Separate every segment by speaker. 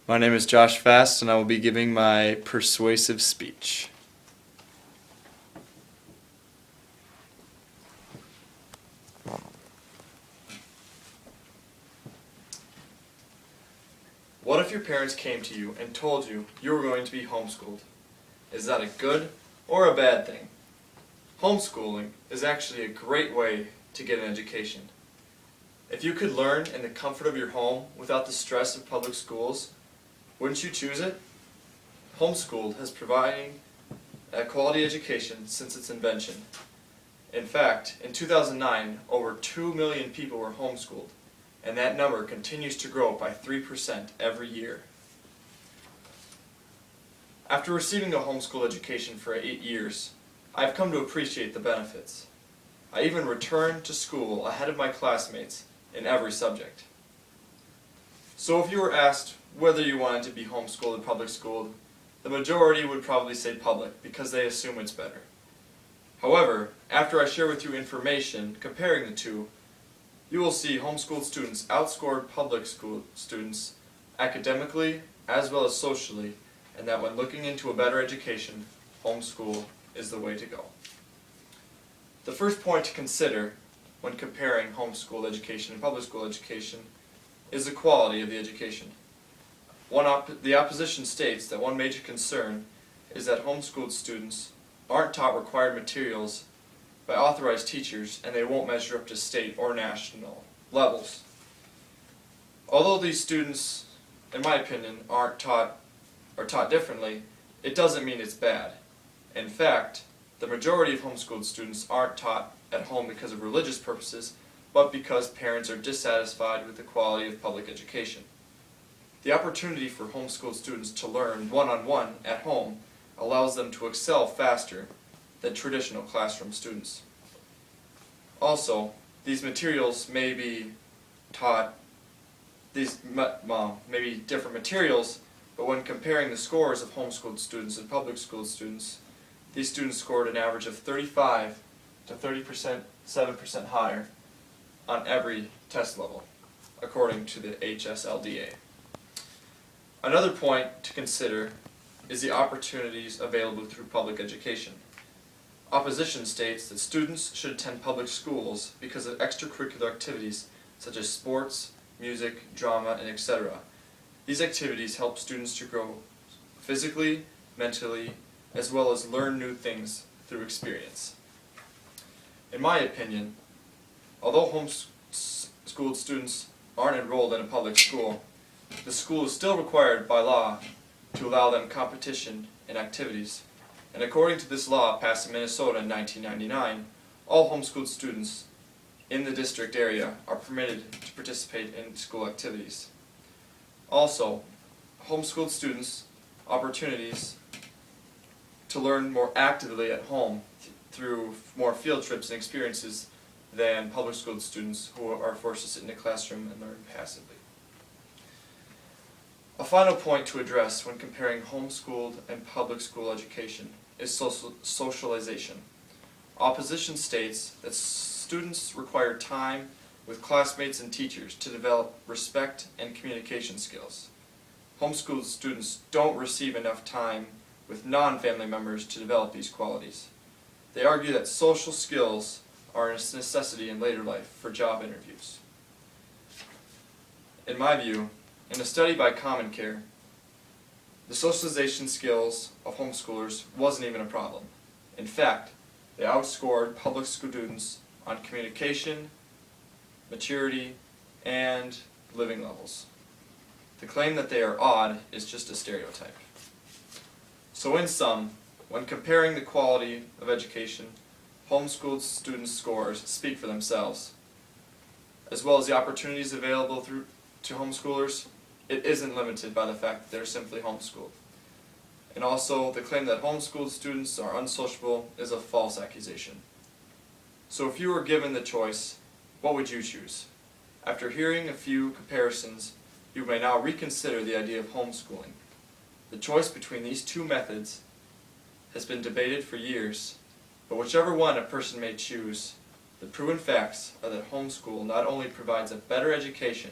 Speaker 1: My name is Josh Fast, and I will be giving my persuasive speech. What if your parents came to you and told you you were going to be homeschooled? Is that a good or a bad thing? Homeschooling is actually a great way to get an education. If you could learn in the comfort of your home without the stress of public schools, wouldn't you choose it? Homeschool has provided a quality education since its invention. In fact, in 2009, over 2 million people were homeschooled, and that number continues to grow by 3% every year. After receiving a homeschool education for 8 years, I've come to appreciate the benefits. I even returned to school ahead of my classmates in every subject. So if you were asked whether you wanted to be homeschooled or public schooled, the majority would probably say public because they assume it's better. However, after I share with you information comparing the two, you will see homeschooled students outscored public school students academically as well as socially, and that when looking into a better education, homeschool is the way to go. The first point to consider when comparing homeschool education and public school education is the quality of the education. The opposition states that one major concern is that homeschooled students aren't taught required materials by authorized teachers, and they won't measure up to state or national levels. Although these students, in my opinion, are taught differently, it doesn't mean it's bad. In fact, the majority of homeschooled students aren't taught at home because of religious purposes, but because parents are dissatisfied with the quality of public education. The opportunity for homeschooled students to learn one-on-one at home allows them to excel faster than traditional classroom students. Also, these materials may be taught, maybe different materials, but when comparing the scores of homeschooled students and public school students, these students scored an average of 35 to 37% higher on every test level, according to the HSLDA. Another point to consider is the opportunities available through public education. Opposition states that students should attend public schools because of extracurricular activities such as sports, music, drama, and etc. These activities help students to grow physically, mentally, as well as learn new things through experience. In my opinion, although homeschooled students aren't enrolled in a public school, the school is still required by law to allow them competition in activities. And according to this law passed in Minnesota in 1999, all homeschooled students in the district area are permitted to participate in school activities. Also, homeschooled students opportunities to learn more actively at home through more field trips and experiences than public school students who are forced to sit in a classroom and learn passively. A final point to address when comparing homeschooled and public school education is socialization. Opposition states that students require time with classmates and teachers to develop respect and communication skills. Homeschooled students don't receive enough time with non-family members to develop these qualities. They argue that social skills are a necessity in later life for job interviews. In my view, in a study by Common Care, the socialization skills of homeschoolers wasn't even a problem. In fact, they outscored public students on communication, maturity, and living levels. The claim that they are odd is just a stereotype. So in sum, when comparing the quality of education, homeschooled students' scores speak for themselves. As well as the opportunities available to homeschoolers, it isn't limited by the fact that they're simply homeschooled. And also, the claim that homeschooled students are unsociable is a false accusation. So if you were given the choice, what would you choose? After hearing a few comparisons, you may now reconsider the idea of homeschooling. The choice between these two methods has been debated for years, but whichever one a person may choose, the proven facts are that homeschool not only provides a better education,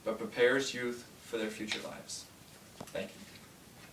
Speaker 1: but prepares youth for their future lives.